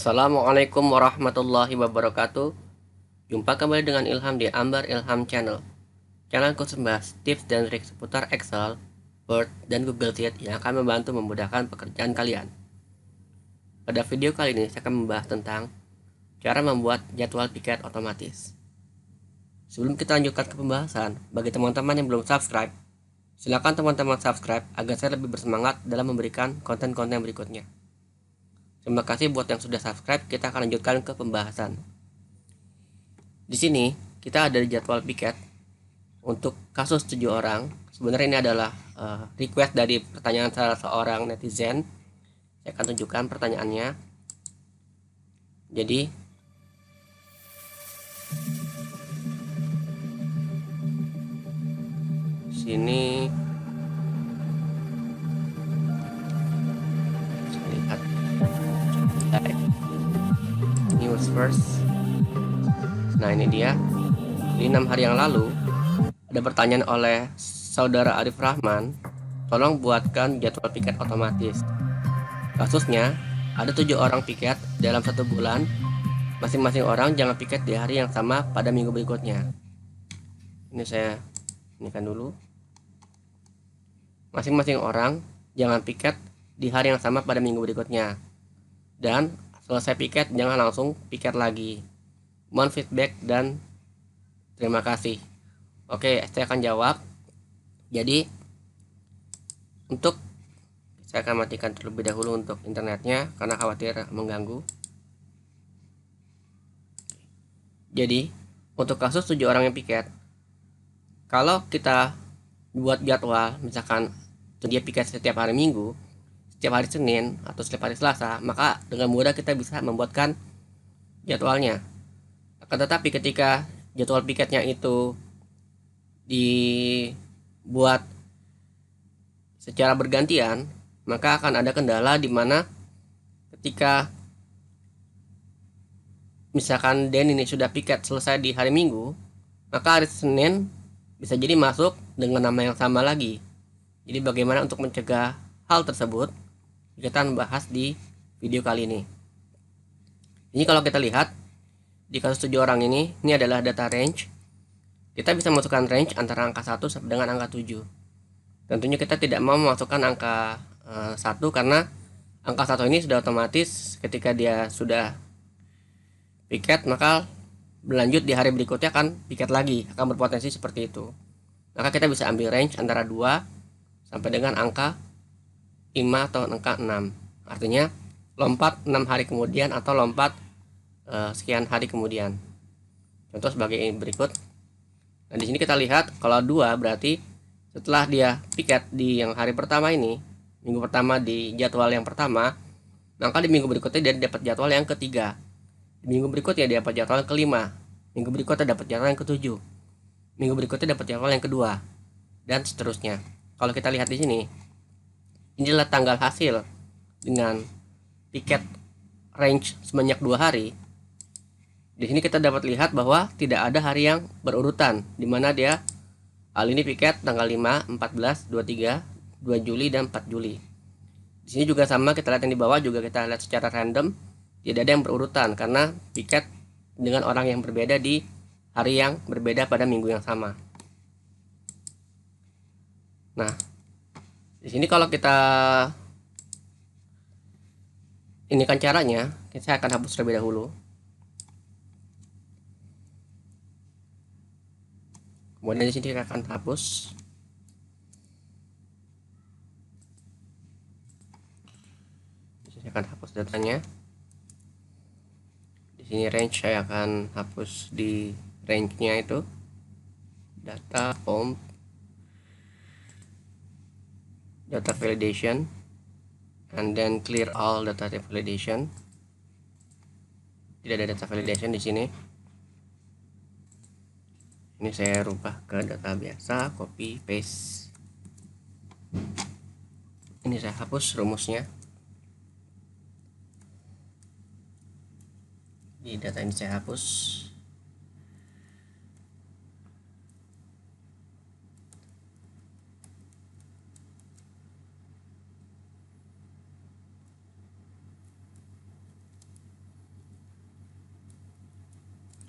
Assalamualaikum warahmatullahi wabarakatuh. Jumpa kembali dengan Ilham di Ambar Ilham Channel. Channel khusus membahas tips dan trik seputar Excel, Word, dan Google Sheet yang akan membantu memudahkan pekerjaan kalian. Pada video kali ini saya akan membahas tentang cara membuat jadwal piket otomatis. Sebelum kita lanjutkan ke pembahasan, bagi teman-teman yang belum subscribe, silakan teman-teman subscribe agar saya lebih bersemangat dalam memberikan konten-konten berikutnya. Terima kasih buat yang sudah subscribe. Kita akan lanjutkan ke pembahasan. Di sini kita ada jadwal piket untuk kasus 7 orang. Sebenarnya ini adalah request dari pertanyaan salah seorang netizen. Saya akan tunjukkan pertanyaannya. Jadi sini lihat news first. Nah, ini dia. Di 6 hari yang lalu ada pertanyaan oleh saudara Arif Rahman, tolong buatkan jadwal piket otomatis. Kasusnya ada 7 orang piket dalam 1 bulan. Masing-masing orang jangan piket di hari yang sama pada minggu berikutnya. Ini saya inikan dulu. Masing-masing orang jangan piket di hari yang sama pada minggu berikutnya. Dan selesai piket jangan langsung piket lagi. Mohon feedback dan terima kasih. Oke, saya akan jawab. Jadi saya akan matikan terlebih dahulu untuk internetnya karena khawatir mengganggu. Jadi untuk kasus 7 orang yang piket, kalau kita buat jadwal, misalkan dia piket setiap hari Minggu, setiap hari Senin, atau setiap hari Selasa, maka dengan mudah kita bisa membuatkan jadwalnya. Akan tetapi ketika jadwal piketnya itu dibuat secara bergantian, maka akan ada kendala di mana ketika misalkan Den ini sudah piket selesai di hari Minggu, maka hari Senin bisa jadi masuk dengan nama yang sama lagi. Jadi bagaimana untuk mencegah hal tersebut, kita bahas di video kali ini. Ini kalau kita lihat di kasus 7 orang ini adalah data range. Kita bisa masukkan range antara angka 1 sampai dengan angka 7. Tentunya kita tidak mau memasukkan angka 1 karena angka 1 ini sudah otomatis ketika dia sudah piket, maka berlanjut di hari berikutnya akan piket lagi, akan berpotensi seperti itu. Maka kita bisa ambil range antara 2 sampai dengan angka 5 atau angka 6. Artinya lompat 6 hari kemudian atau lompat sekian hari kemudian. Contoh sebagai berikut. Nah, di sini kita lihat kalau 2 berarti setelah dia piket di yang hari pertama ini, minggu pertama di jadwal yang pertama, maka di minggu berikutnya dia dapat jadwal yang ketiga. Di minggu berikutnya dia dapat jadwal yang kelima. Minggu berikutnya dapat jadwal yang ketujuh. Minggu berikutnya dapat jadwal yang kedua, dan seterusnya. Kalau kita lihat di sini, inilah tanggal hasil dengan piket range sebanyak 2 hari. Di sini kita dapat lihat bahwa tidak ada hari yang berurutan, di mana dia hal ini piket tanggal 5, 14, 23, 2 Juli dan 4 Juli. Di sini juga sama, kita lihat yang di bawah juga kita lihat secara random, tidak ada yang berurutan karena piket dengan orang yang berbeda di hari yang berbeda pada minggu yang sama. Nah, di sini kalau kita ini kan caranya, saya akan hapus terlebih dahulu. Kemudian di sini kita akan hapus. Saya akan hapus datanya. Di sini range saya akan hapus di range-nya itu. Data home, data validation, and then clear all data validation. Tidak ada data validation di sini. Ini saya rubah ke data biasa, copy paste. Ini saya hapus rumusnya. Di data ini saya hapus.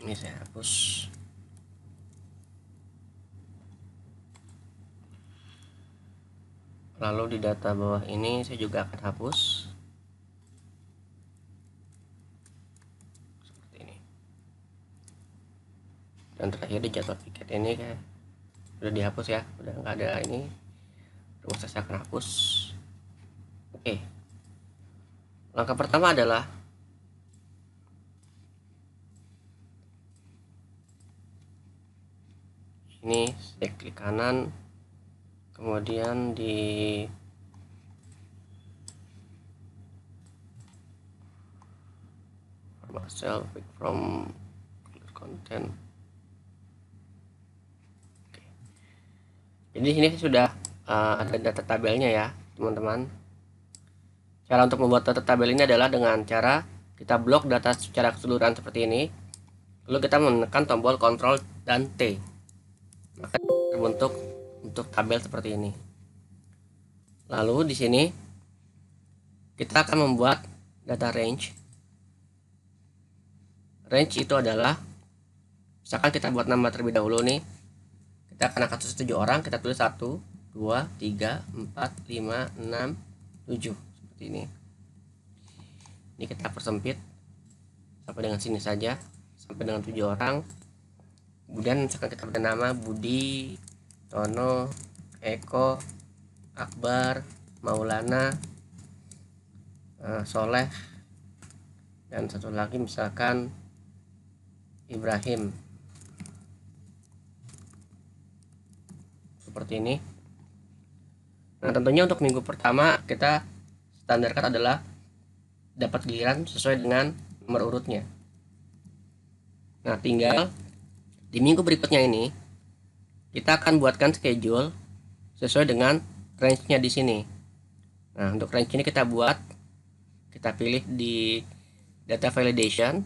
Ini saya hapus. Lalu di data bawah ini saya juga akan hapus. Seperti ini. Dan terakhir di jadwal piket ini sudah dihapus ya, udah nggak ada ini. Terus saya akan hapus. Oke. Langkah pertama adalah ini saya klik kanan, kemudian di format cell, pick from content. Oke. Jadi di sini sudah ada data tabelnya ya teman-teman. Cara untuk membuat data tabel ini adalah dengan cara kita blok data secara keseluruhan seperti ini, lalu kita menekan tombol Ctrl dan T, maka terbentuk untuk tabel seperti ini. Lalu di sini kita akan membuat data range. Range itu adalah, misalkan kita buat nama terlebih dahulu nih, kita akan angkat 7 orang, kita tulis 1, 2, 3, 4, 5, 6, 7 seperti ini. Ini kita persempit sampai dengan sini saja, sampai dengan 7 orang. Kemudian misalkan kita bernama Budi, Tono, Eko, Akbar, Maulana, Soleh, dan satu lagi misalkan Ibrahim. Seperti ini. Nah, tentunya untuk minggu pertama kita standarkan adalah dapat giliran sesuai dengan nomor urutnya. Nah, tinggal di minggu berikutnya ini kita akan buatkan schedule sesuai dengan range-nya di sini. Nah, untuk range ini kita pilih di data validation.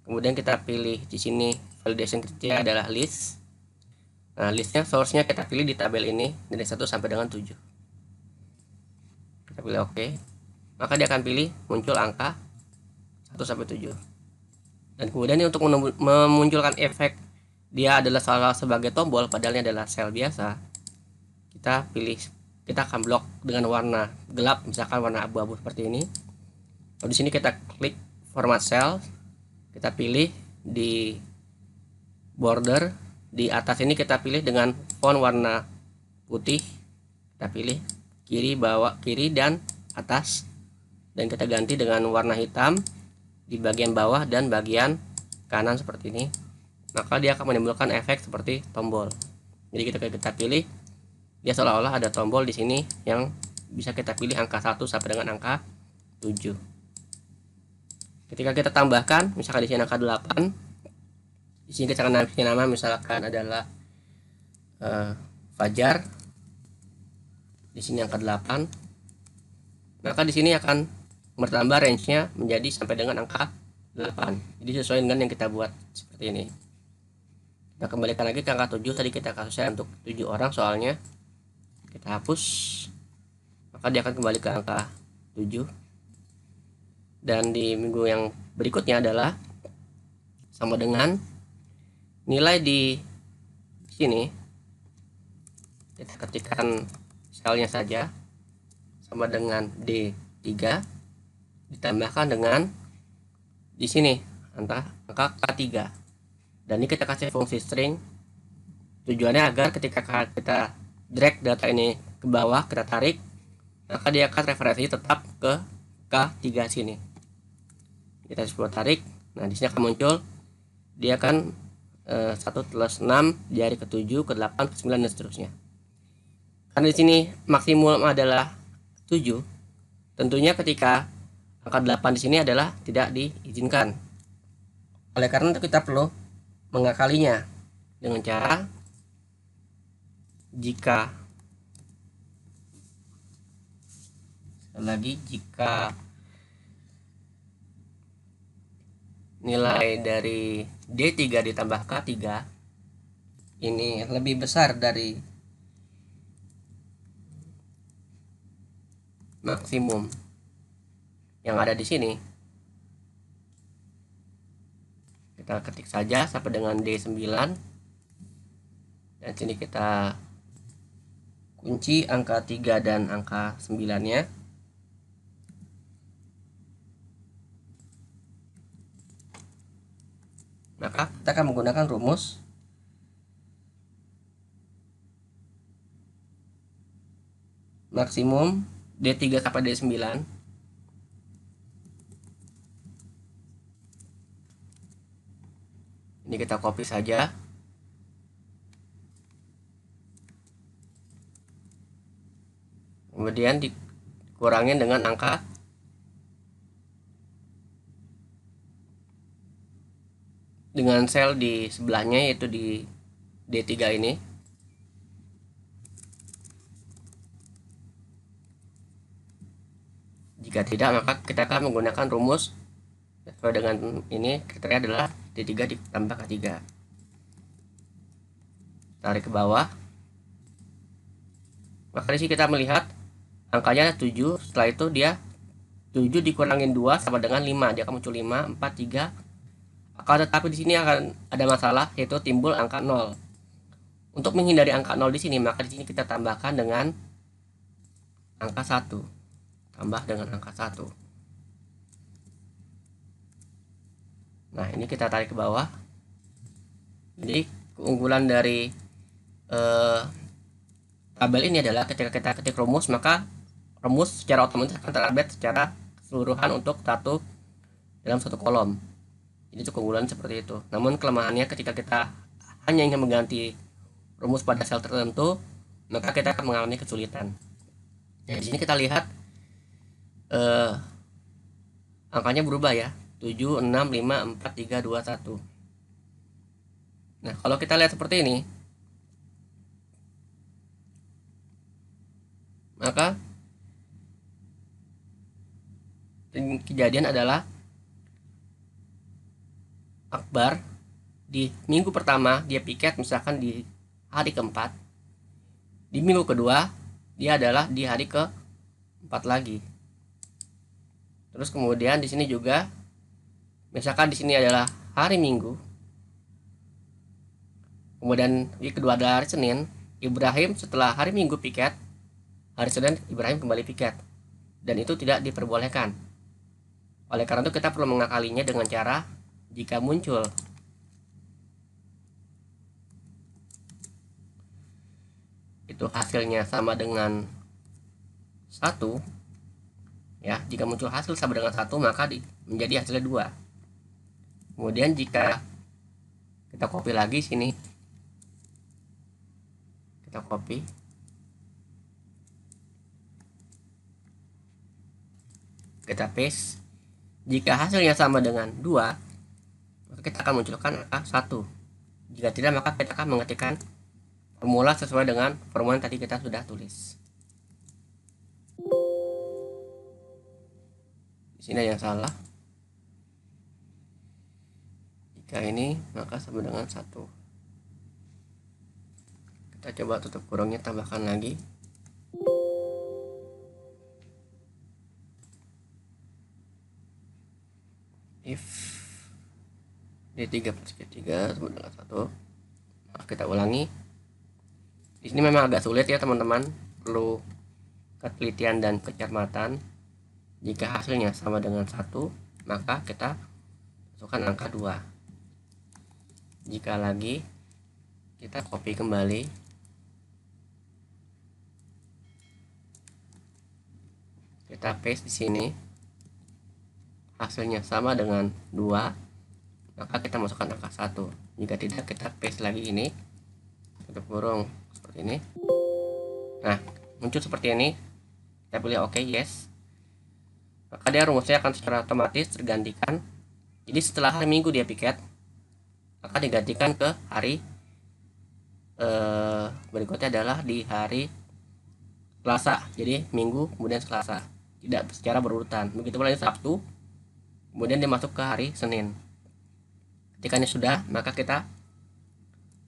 Kemudian kita pilih di sini validation criteria adalah list. Nah, listnya source-nya kita pilih di tabel ini dari 1 sampai dengan 7. Kita pilih OK. Maka dia akan pilih muncul angka 1 sampai 7. Dan kemudian ini untuk memunculkan efek dia adalah salah sebagai tombol, padahal ini adalah sel biasa. Kita akan blok dengan warna gelap, misalkan warna abu-abu seperti ini. Lalu di sini kita klik format cell, kita pilih di border, di atas ini kita pilih dengan font warna putih, kita pilih kiri, bawah, kiri dan atas, dan kita ganti dengan warna hitam di bagian bawah dan bagian kanan seperti ini. Maka dia akan menimbulkan efek seperti tombol. Jadi kita pilih, dia seolah-olah ada tombol di sini yang bisa kita pilih angka 1 sampai dengan angka 7. Ketika kita tambahkan, misalkan di sini angka 8, di sini kita akan kasih nama misalkan adalah Fajar. Di sini angka 8. Maka di sini akan bertambah range-nya menjadi sampai dengan angka 8. Jadi sesuai dengan yang kita buat seperti ini. Kita kembalikan lagi ke angka 7. Tadi kita kasusnya untuk 7 orang soalnya. Kita hapus. Maka dia akan kembali ke angka 7. Dan di minggu yang berikutnya adalah sama dengan nilai di sini. Kita ketikkan selnya saja sama dengan D3 ditambahkan dengan di sini angka K3. Dan ini kita kasih fungsi string. Tujuannya agar ketika kita drag data ini ke bawah, kita tarik, maka dia akan referensi tetap ke K3 sini. Kita coba tarik. Nah, di sini akan muncul, dia akan 1 plus 6 dari ke 7, ke 8, ke 9 dan seterusnya. Karena di sini maksimum adalah 7, Tentunya ketika angka 8 di sini adalah tidak diizinkan. Oleh karena itu kita perlu mengakalinya dengan cara jika nilai dari D3 ditambah K3 ini lebih besar dari maksimum yang ada di sini, kita ketik saja sampai dengan D9 dan sini kita kunci angka 3 dan angka 9-nya. Maka kita akan menggunakan rumus maksimum D3 sampai D9. Ini kita copy saja. Kemudian dikurangin dengan angka dengan sel di sebelahnya, yaitu di D3 ini. Jika tidak, maka kita akan menggunakan rumus sesuai dengan ini. Kriteria adalah D3 ditambah K3. Tarik ke bawah. Maka di sini kita melihat angkanya 7. Setelah itu dia 7 dikurangin 2 sama dengan 5. Dia akan muncul 5, 4, 3. Akan tetapi di sini akan ada masalah, yaitu timbul angka 0. Untuk menghindari angka 0 di sini, maka di sini kita tambahkan dengan angka 1. Tambah dengan angka 1. Nah, ini kita tarik ke bawah. Jadi keunggulan dari tabel ini adalah ketika kita ketik rumus, maka rumus secara otomatis akan terupdate secara keseluruhan untuk dalam satu kolom. Jadi itu keunggulan seperti itu. Namun kelemahannya ketika kita hanya ingin mengganti rumus pada sel tertentu, maka kita akan mengalami kesulitan. Nah, di sini kita lihat angkanya berubah ya, 7, 6, 5, 4, 3, 2, 1. Nah, kalau kita lihat seperti ini, maka kejadian adalah Akbar di minggu pertama dia piket misalkan di hari keempat, di minggu kedua dia adalah di hari keempat lagi. Terus kemudian di sini juga misalkan di sini adalah hari Minggu, kemudian di kedua adalah hari Senin, Ibrahim setelah hari Minggu piket, hari Senin Ibrahim kembali piket, dan itu tidak diperbolehkan. Oleh karena itu kita perlu mengakalinya dengan cara jika muncul itu hasilnya sama dengan 1 ya, jika muncul hasil sama dengan 1 maka menjadi hasilnya 2. Kemudian jika kita copy lagi sini, kita copy, kita paste, jika hasilnya sama dengan 2 maka kita akan munculkan angka 1. Jika tidak, maka kita akan mengetikkan formula sesuai dengan formula yang tadi kita sudah tulis. Di sini ada yang salah. Jika ini maka sama dengan 1. Kita coba tutup kurungnya, tambahkan lagi. If D3 plus Q3 sama dengan 1. Maaf, kita ulangi. Di sini memang agak sulit ya teman-teman, perlu ketelitian dan kecermatan. Jika hasilnya sama dengan 1 maka kita masukkan angka 2. Jika lagi kita copy kembali, kita paste di sini, hasilnya sama dengan 2 maka kita masukkan angka 1. Jika tidak, kita paste lagi ini, tutup kurung seperti ini. Nah, muncul seperti ini. Kita pilih OK, yes. maka dia rumusnya akan secara otomatis tergantikan. Jadi setelah hari Minggu dia piket, maka digantikan ke hari berikutnya adalah di hari Selasa. Jadi Minggu kemudian Selasa, tidak secara berurutan. Begitu pula ini Sabtu, kemudian dia masuk ke hari Senin. Ketika ini sudah, maka kita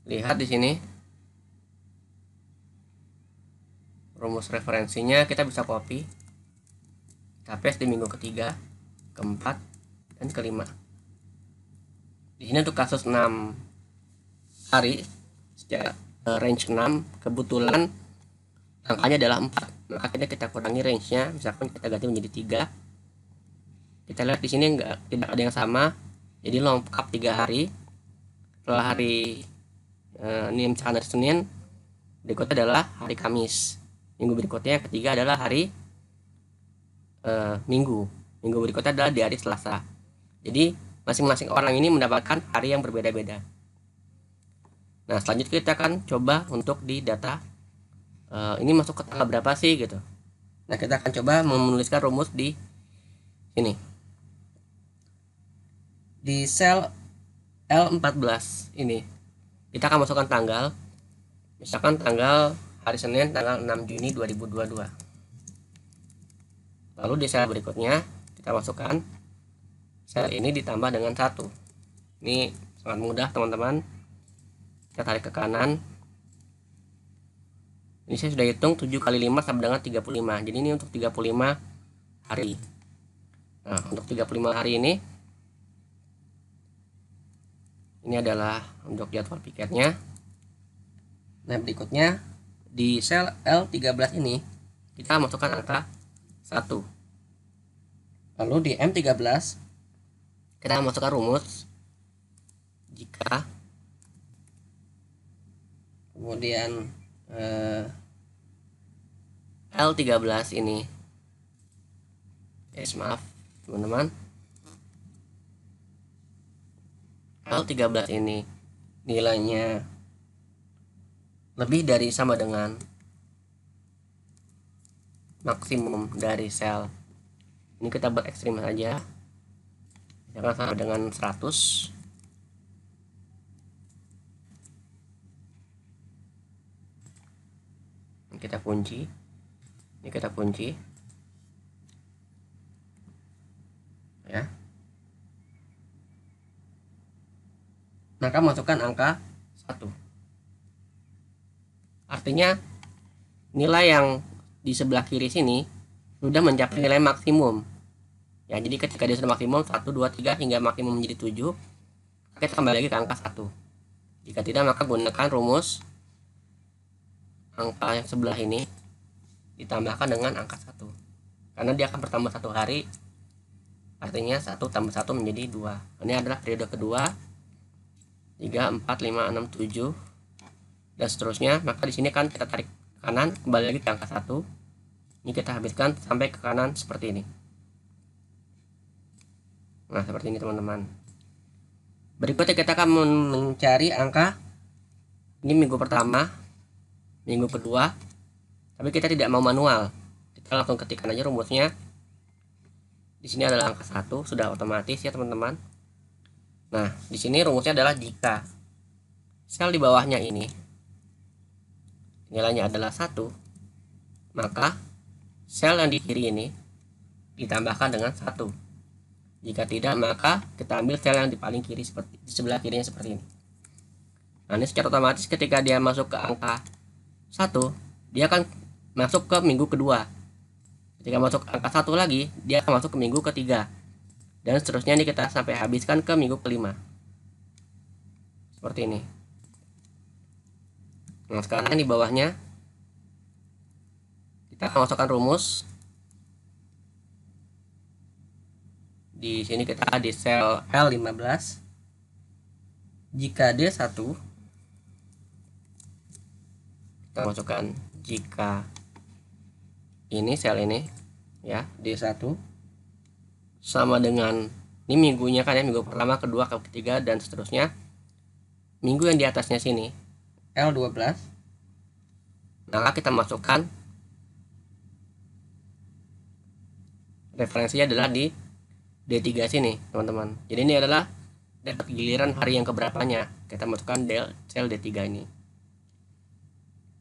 lihat di sini rumus referensinya, kita bisa copy, kita paste di minggu ketiga, keempat, dan kelima. Di sini untuk kasus 6 hari secara range 6, kebetulan angkanya adalah 4, maka kita kurangi range-nya, misalkan kita ganti menjadi 3. Kita lihat di sini tidak ada yang sama, jadi lengkap 3 hari. Setelah hari ini misalkan hari Senin, berikutnya adalah hari Kamis. Minggu berikutnya ketiga adalah hari Minggu berikutnya adalah di hari Selasa. Jadi masing-masing orang ini mendapatkan hari yang berbeda-beda. Nah, selanjutnya kita akan coba untuk di data ini masuk ke tanggal berapa sih gitu. Nah, kita akan coba menuliskan rumus di sini di sel L14 ini. Kita akan masukkan tanggal, misalkan tanggal hari Senin tanggal 6 Juni 2022. Lalu di sel berikutnya kita masukkan sel ini ditambah dengan 1. Ini sangat mudah teman-teman. Kita tarik ke kanan. Ini saya sudah hitung 7 kali 5 sama dengan 35. Jadi ini untuk 35 hari. Nah, untuk 35 hari ini adalah untuk jadwal piketnya. Nah, berikutnya di sel L13 ini kita masukkan angka 1. Lalu di M13 kita masukkan rumus jika kemudian L13 ini maaf teman-teman, L13 ini nilainya lebih dari sama dengan maksimum dari sel ini, kita buat ekstrim saja, misalkan sama dengan 100. Kita kunci, ini kita kunci ya, maka masukkan angka 1. Artinya nilai yang di sebelah kiri sini sudah mencapai nilai maksimum ya. Jadi ketika dia sudah maksimum 1, 2, 3 hingga maksimum menjadi 7, kita kembali lagi ke angka 1. Jika tidak, maka gunakan rumus angka yang sebelah ini ditambahkan dengan angka 1, karena dia akan bertambah 1 hari, artinya 1 tambah 1 menjadi 2. Ini adalah periode kedua, 3, 4, 5, 6, 7 dan seterusnya. Maka di sini kan kita tarik ke kanan, kembali lagi ke angka 1. Ini kita habiskan sampai ke kanan seperti ini. Nah, seperti ini teman-teman. Berikutnya kita akan mencari angka ini minggu pertama, minggu kedua, tapi kita tidak mau manual, kita langsung ketikkan aja rumusnya. Di sini adalah angka 1, sudah otomatis ya teman-teman. Nah, di sini rumusnya adalah jika sel di bawahnya ini nilainya adalah 1, maka sel yang di kiri ini ditambahkan dengan 1. Jika tidak, maka kita ambil sel yang di paling kiri, seperti di sebelah kirinya seperti ini. Nah, ini secara otomatis ketika dia masuk ke angka 1, dia akan masuk ke minggu kedua. Ketika masuk ke angka 1 lagi, dia akan masuk ke minggu ketiga. Dan seterusnya ini kita sampai habiskan ke minggu kelima. Seperti ini. Nah, sekarang di bawahnya kita akan masukkan rumus. Di sini kita di sel L15. Jika D1, kita masukkan jika ini sel ini ya, D1 sama dengan ini minggunya kan ya, minggu pertama, kedua, ketiga dan seterusnya. Minggu yang di atasnya sini L12, maka kita masukkan referensinya adalah di D3 sini teman-teman. Jadi ini adalah dapat giliran hari yang keberapanya, kita masukkan sel D3 ini.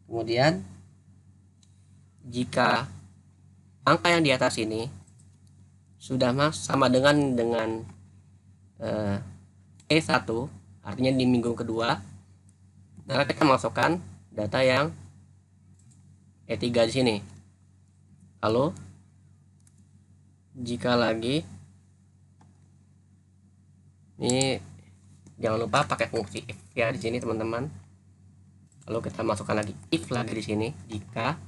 Kemudian jika angka yang di atas ini sudah sama dengan E1, artinya di minggu kedua, maka kita masukkan data yang E3 di sini. Lalu jika lagi ini jangan lupa pakai fungsi if ya di sini teman-teman. Lalu kita masukkan lagi if lagi di sini, jika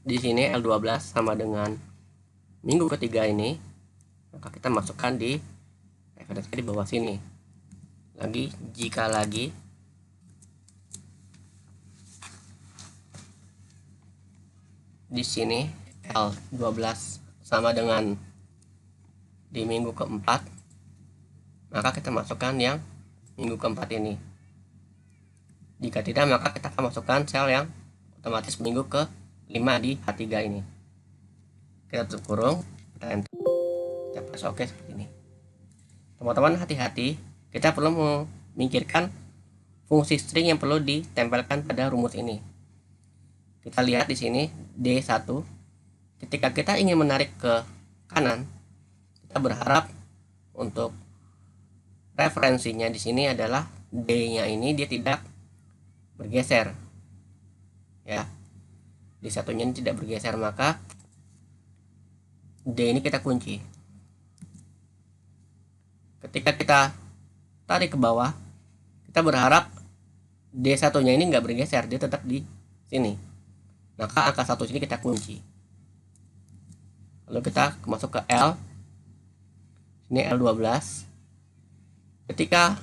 di sini L12 sama dengan minggu ketiga ini, maka kita masukkan di referensi di bawah sini. Lagi jika lagi di sini L12 sama dengan di minggu keempat, maka kita masukkan yang minggu keempat ini. Jika tidak, maka kita akan masukkan sel yang otomatis minggu ke 5 di H3 ini. Kita tutup kurung, kita enter, kita press OK seperti ini. Teman-teman hati-hati, kita perlu memikirkan fungsi string yang perlu ditempelkan pada rumus ini. Kita lihat di sini D1. Ketika kita ingin menarik ke kanan, kita berharap untuk referensinya di sini adalah D-nya ini dia tidak bergeser. Ya. D1-nya ini tidak bergeser, maka D ini kita kunci. Ketika kita tarik ke bawah, kita berharap D1-nya ini nggak bergeser, dia tetap di sini. Maka angka 1 sini kita kunci. Lalu kita masuk ke L. Ini L12. Ketika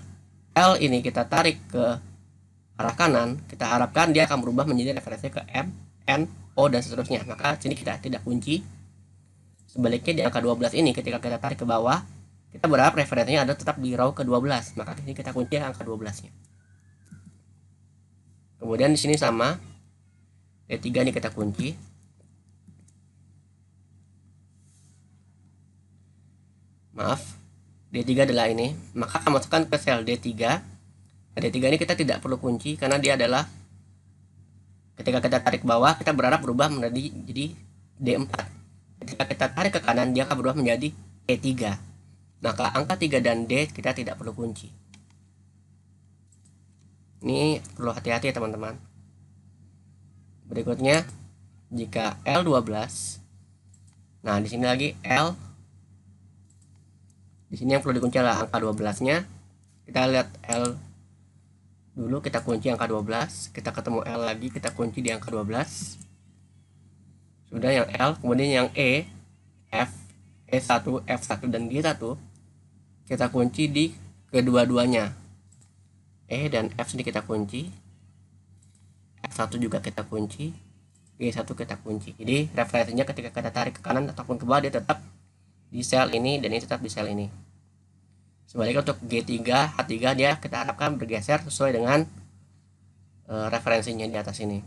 L ini kita tarik ke arah kanan, kita harapkan dia akan berubah menjadi referensi ke M, N, O, dan seterusnya. Maka sini kita tidak kunci. Sebaliknya di angka 12 ini ketika kita tarik ke bawah, kita berharap referensinya ada tetap di row ke-12. Maka di sini kita kunci angka 12-nya. Kemudian di sini sama, D3 ini kita kunci. Maaf, D3 adalah ini. Maka akan masukkan ke sel D3. Nah, D3 ini kita tidak perlu kunci karena dia adalah ketika kita tarik ke bawah, kita berharap berubah menjadi D4. Ketika kita tarik ke kanan, dia akan berubah menjadi E3. Maka angka 3 dan D kita tidak perlu kunci. Ini perlu hati-hati ya teman-teman. Berikutnya, jika L12, nah di sini lagi L, di sini yang perlu dikunci adalah angka 12-nya. Kita lihat L dulu, kita kunci angka 12, kita ketemu L lagi, kita kunci di angka 12. Sudah yang L, kemudian yang E, F, E1, F1, dan G1 kita kunci di kedua-duanya. E dan F ini kita kunci, F1 juga kita kunci, G1 kita kunci. Jadi referensinya ketika kita tarik ke kanan ataupun ke bawah, dia tetap di sel ini dan ini tetap di sel ini. Sebaliknya untuk G3, H3 dia kita harapkan bergeser sesuai dengan referensinya di atas ini.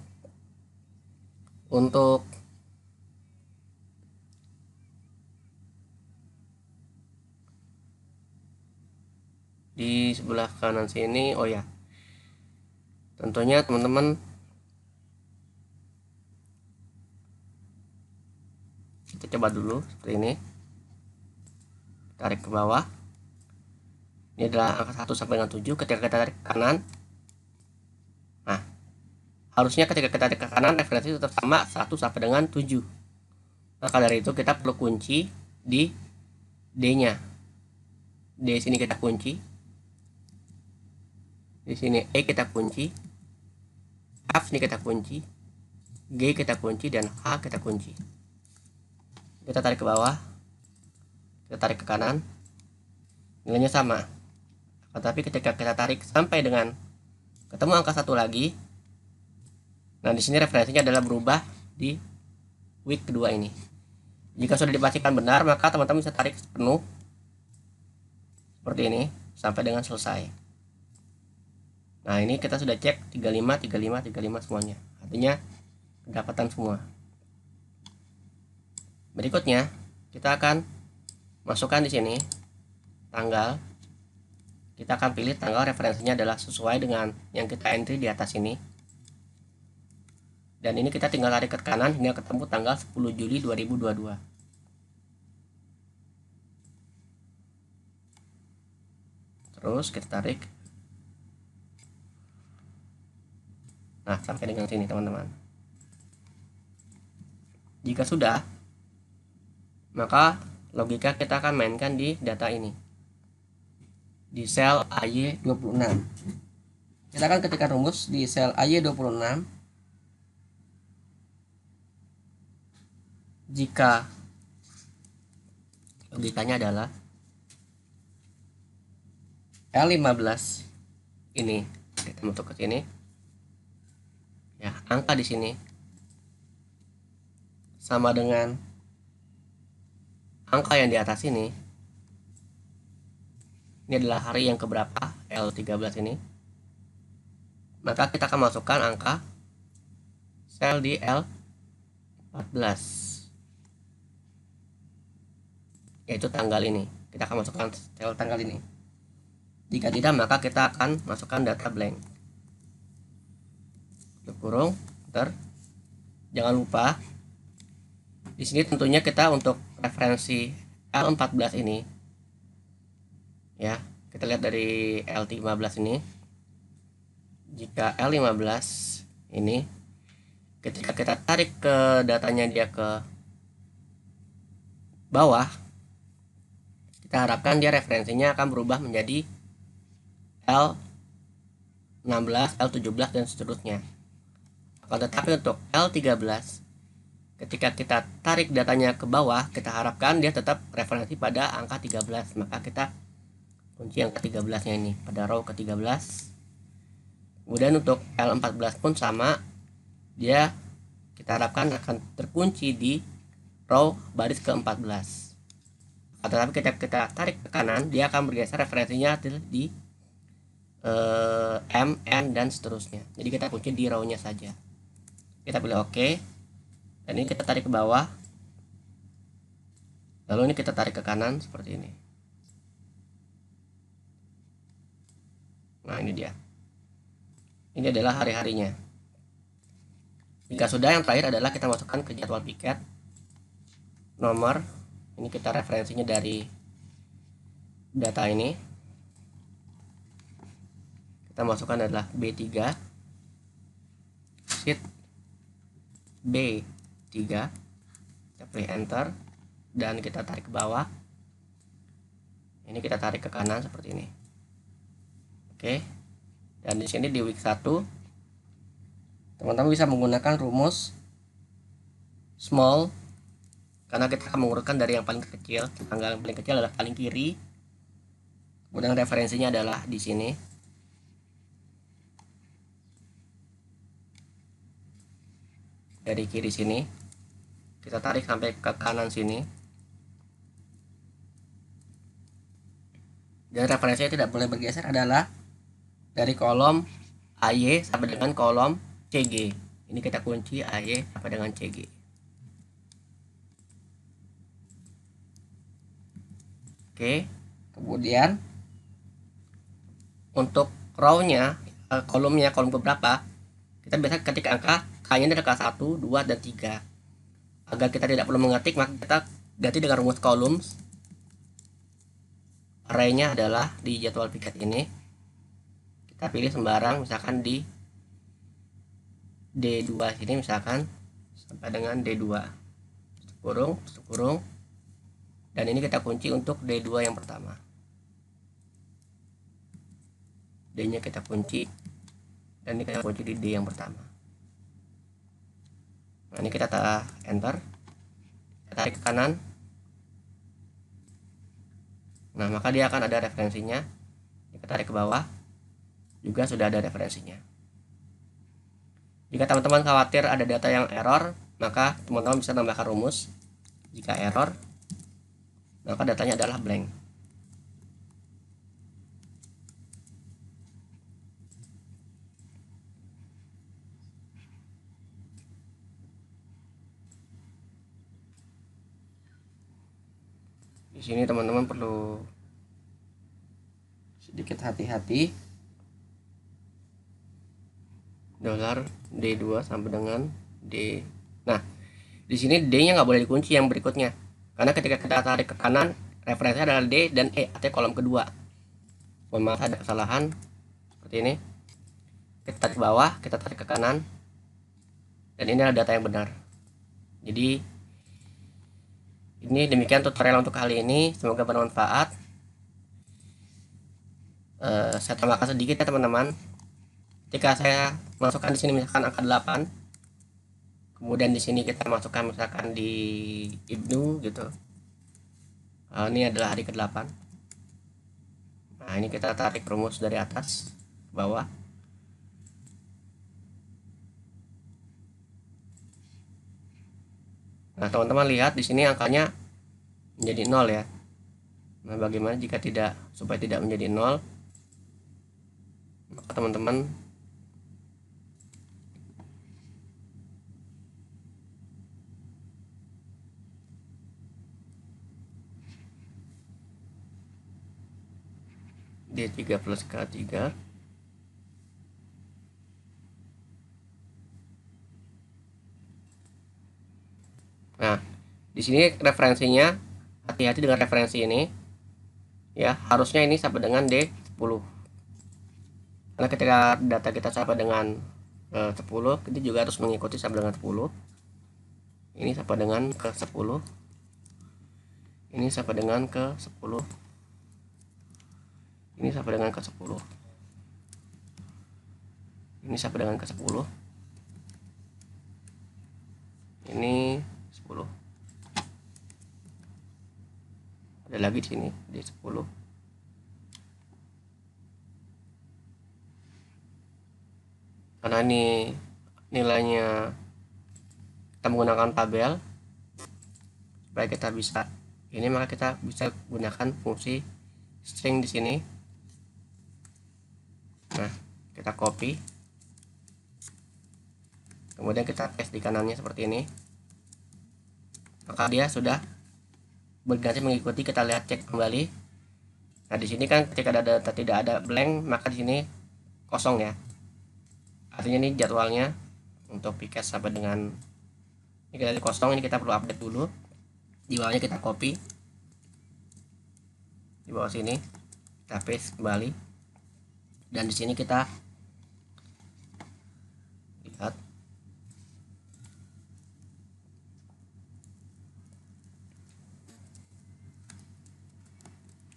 Untuk di sebelah kanan sini, oh ya, tentunya teman-teman kita coba dulu seperti ini, tarik ke bawah. Ini adalah angka 1 sampai dengan 7. Ketika kita tarik ke kanan, nah harusnya ketika kita tarik ke kanan referensi tetap sama 1 sampai dengan 7. Maka dari itu kita perlu kunci di D nya. D sini kita kunci, di sini E kita kunci, F ini kita kunci, G kita kunci, dan H kita kunci. Kita tarik ke bawah, kita tarik ke kanan, nilainya sama. Tetapi ketika kita tarik sampai dengan ketemu angka 1 lagi, nah di sini referensinya adalah berubah di week kedua ini. Jika sudah dipastikan benar, maka teman-teman bisa tarik penuh seperti ini sampai dengan selesai. Nah ini kita sudah cek 35, 35, 35 semuanya. Artinya pendapatan semua. Berikutnya kita akan masukkan di sini tanggal. Kita akan pilih tanggal referensinya adalah sesuai dengan yang kita entry di atas ini. Dan ini kita tinggal tarik ke kanan hingga ketemu tanggal 10 Juli 2022. Terus kita tarik. Nah, sampai dengan sini teman-teman. Jika sudah, maka logika kita akan mainkan di data ini. Di sel AY26. Kita akan ketikkan rumus di sel AY26. Jika logikanya adalah L15 ini kita masuk ke sini. Ya, angka di sini sama dengan angka yang di atas ini. Ini adalah hari yang keberapa, L13 ini. Maka kita akan masukkan angka sel di L14, yaitu tanggal ini. Kita akan masukkan sel tanggal ini. Jika tidak, maka kita akan masukkan data blank. Tutup kurung, enter. Jangan lupa, di sini tentunya kita untuk referensi L14 ini, ya, kita lihat dari L15 ini. Jika L15 ini, ketika kita tarik ke datanya dia ke bawah, kita harapkan dia referensinya akan berubah menjadi L16, L17 dan seterusnya. Akan tetapi untuk L13, ketika kita tarik datanya ke bawah, kita harapkan dia tetap referensi pada angka 13. Maka kita kunci yang ke-13 nya ini pada row ke-13. Kemudian untuk L14 pun sama, dia kita harapkan akan terkunci di row baris ke-14. Tetapi kita tarik ke kanan, dia akan bergeser referensinya di M, N dan seterusnya. Jadi kita kunci di row-nya saja. Kita pilih OK. Dan ini kita tarik ke bawah. Lalu ini kita tarik ke kanan seperti ini. Nah, ini dia. Ini adalah hari-harinya. Jika sudah, yang terakhir adalah kita masukkan ke jadwal piket. Nomor, ini kita referensinya dari data ini. Kita masukkan adalah B3. Sheet B3. Kita pilih enter. Dan kita tarik ke bawah. Ini kita tarik ke kanan seperti ini. Oke, dan di sini di week 1 teman-teman bisa menggunakan rumus small karena kita akan mengurutkan dari yang paling kecil. Tanggal yang paling kecil adalah paling kiri, kemudian referensinya adalah di sini. Dari kiri sini kita tarik sampai ke kanan sini, dan referensinya tidak boleh bergeser adalah dari kolom AY sampai dengan kolom CG. Ini kita kunci AY sampai dengan CG. Oke, kemudian untuk row-nya, kolomnya, kolom keberapa, kita biasa ketik angka K-nya adalah K1, 2, dan 3. Agar kita tidak perlu mengetik, maka kita ganti dengan rumus columns. Array-nya adalah di jadwal piket ini. Kita pilih sembarang, misalkan di D2 sini, misalkan sampai dengan D2. Tutup kurung. Dan ini kita kunci untuk D2 yang pertama. D-nya kita kunci. Dan ini kita kunci di D yang pertama. Nah, ini kita enter. Kita tarik ke kanan. Nah, maka dia akan ada referensinya. Kita tarik ke bawah. Juga sudah ada referensinya. Jika teman-teman khawatir ada data yang error, maka teman-teman bisa tambahkan rumus. Jika error, maka datanya adalah blank. Di sini teman-teman perlu sedikit hati-hati. Dolar D2 sampai dengan D. Nah, di sini D-nya nggak boleh dikunci yang berikutnya. Karena ketika kita tarik ke kanan, referensinya adalah D dan E, artinya kolom kedua. Mohon maaf ada kesalahan seperti ini. Kita tarik ke bawah, kita tarik ke kanan, dan ini adalah data yang benar. Jadi ini demikian tutorial untuk kali ini, semoga bermanfaat. Saya tambahkan sedikit ya teman-teman. Ketika saya masukkan di sini misalkan angka 8, kemudian di sini kita masukkan misalkan di Ibnu gitu. Ini adalah hari ke-8. Nah, ini kita tarik rumus dari atas ke bawah. Nah, teman-teman lihat di sini angkanya menjadi 0 ya. Nah, bagaimana jika tidak, supaya tidak menjadi 0? Maka teman-teman D3 plus K3. Nah, di sini referensinya, hati-hati dengan referensi ini. Ya, harusnya ini sampai dengan D10. Karena ketika data kita sampai dengan 10, kita juga harus mengikuti sampai dengan 10. Ini sampai dengan ke 10. Ini sampai dengan ke 10. Ini sampai dengan ke 10. Ini sampai dengan ke 10. Ini 10. Ada lagi di sini di 10. Karena ini nilainya kita menggunakan tabel supaya kita bisa ini, maka kita bisa gunakan fungsi string di sini. Nah, kita copy, kemudian kita paste di kanannya seperti ini, maka dia sudah berganti mengikuti. Kita lihat, cek kembali. Nah, di sini kan ketika ada data tidak ada blank, maka di sini kosong ya. Artinya ini jadwalnya untuk piket sampai dengan ini kita kosong. Ini kita perlu update dulu. Di bawahnya kita copy, di bawah sini kita paste kembali, dan di sini kita lihat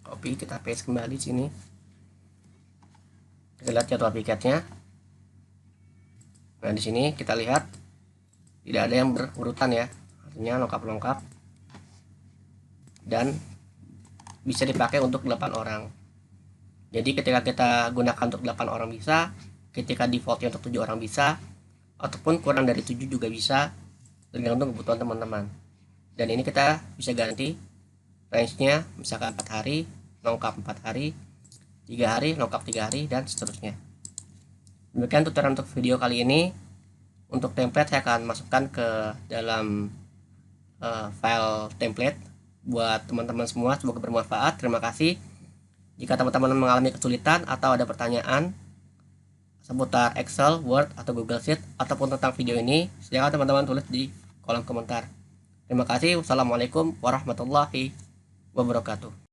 copy, kita paste kembali sini. Kita lihat jadwal piketnya. Nah, di sini kita lihat tidak ada yang berurutan ya, artinya lengkap-lengkap dan bisa dipakai untuk 8 orang. Jadi ketika kita gunakan untuk 8 orang bisa, ketika defaultnya untuk 7 orang bisa, ataupun kurang dari 7 juga bisa, tergantung kebutuhan teman-teman. Dan ini kita bisa ganti range-nya, misalkan 4 hari lengkap 4 hari, 3 hari lengkap 3 hari, dan seterusnya. Demikian tutorial untuk video kali ini. Untuk template saya akan masukkan ke dalam file template buat teman-teman semua. Semoga bermanfaat. Terima kasih. Jika teman-teman mengalami kesulitan atau ada pertanyaan seputar Excel, Word, atau Google Sheet, ataupun tentang video ini, silakan teman-teman tulis di kolom komentar. Terima kasih. Wassalamualaikum warahmatullahi wabarakatuh.